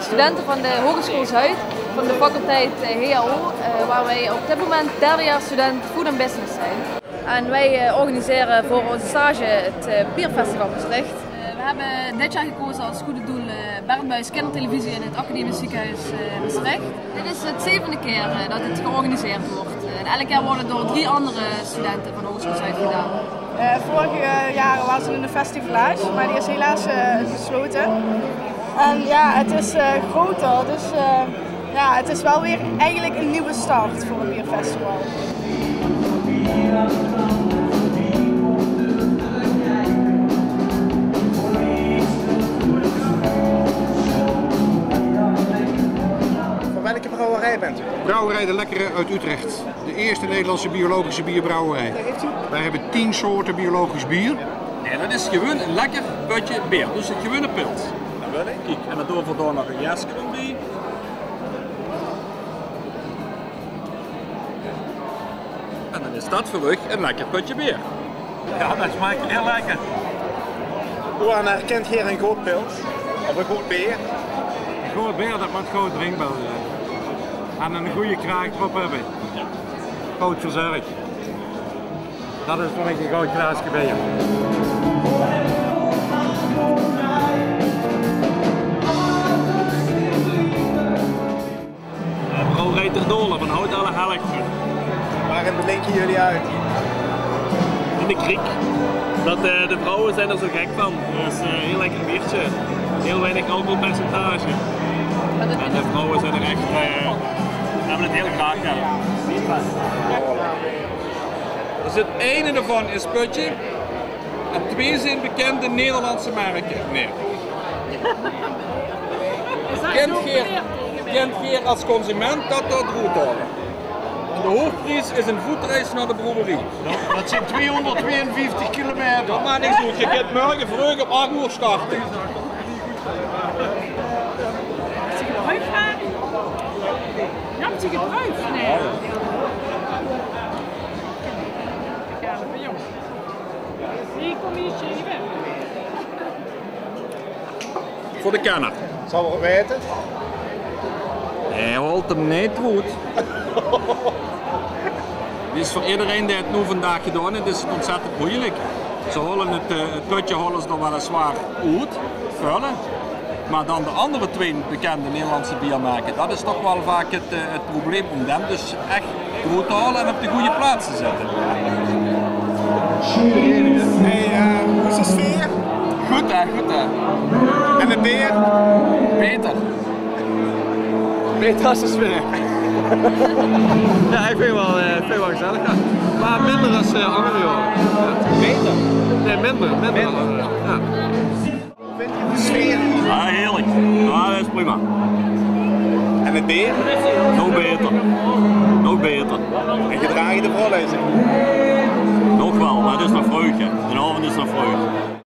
studenten van de Hogeschool Zuid, van de faculteit HAO, waar wij op dit moment derdejaars student Food and Business zijn. En wij organiseren voor onze stage het Bierfestival Maastricht. We hebben dit jaar gekozen als goede doel Bernd Buys Kindertelevisie in het Academisch Ziekenhuis Maastricht. Dit is het 7e keer dat het georganiseerd wordt. En elk jaar wordt het door 3 andere studenten van de Hogeschool Zuid gedaan. Vorige jaren was het een festivalage, maar die is helaas gesloten. En ja, het is groter, dus ja, het is wel weer eigenlijk een nieuwe start voor het bierfestival. Van welke brouwerij bent u? Brouwerij De Lekkere uit Utrecht. De eerste Nederlandse biologische bierbrouwerij. Wij hebben 10 soorten biologisch bier. Nee, dat is gewoon een lekker putje bier, dus een gewone pils. Dat wil ik. Kijk, en dan doen we daar nog een jasje bij. En dan is dat voor u een lekker putje bier. Ja, dat smaakt heel lekker. Hoe herkent hier een goed pils? Of een goed bier? Een goed bier, dat moet gewoon drinkbaar zijn. En een goede kraak erop hebben. Goed verzorgd. Dat is voor mij een goed glaasje bier. Brouwerij Ter Dolen van Hout alle Helk. Waarin blinken jullie uit? In de kriek. Dat de vrouwen zijn er zo gek van. Dus heel lekker biertje. Heel weinig alcoholpercentage. En de vrouwen zijn er echt, hebben het heel graag gedaan. Dus het ene ervan is putje. En 2 zijn bekende Nederlandse merken. Nee. Kent je als consument dat goed houden. De hoofdprijs is een voetreis naar de brouwerie. Dat zijn 252 kilometer. Dat maakt niks goed. Je gaat morgen vroeg op 8 uur starten. Heb je gebruikt? Ja, heb je gebruikt? Nee. Ja, dat ben jong. Die kom je niet weg. Voor de kenner. Zal we weten? Hij holt hem niet goed. Dit is voor iedereen die het nu vandaag gedaan heeft, is het ontzettend moeilijk. Ze holen het putje holen ze nog weliswaar uit, vullen. Maar dan de andere 2 bekende Nederlandse biermerken, dat is toch wel vaak het probleem om them dus echt goed te halen en op de goede plaats te zetten. Hey, hoe is de sfeer? Goed hè, goed hè. En het bier? Beter. Beter als de sfeer. Ja, ik vind het wel gezellig. Ja. Maar minder als andere jaren. Beter? Nee, minder dan andere jaren. Ja. Vind je de sfeer? Ja, heerlijk. Ja, dat is prima. En het bier? Nog beter. Nog beter. En gedraag je de voorlezing? Nog wel, maar het is nog vreugde. De avond is nog vreugde.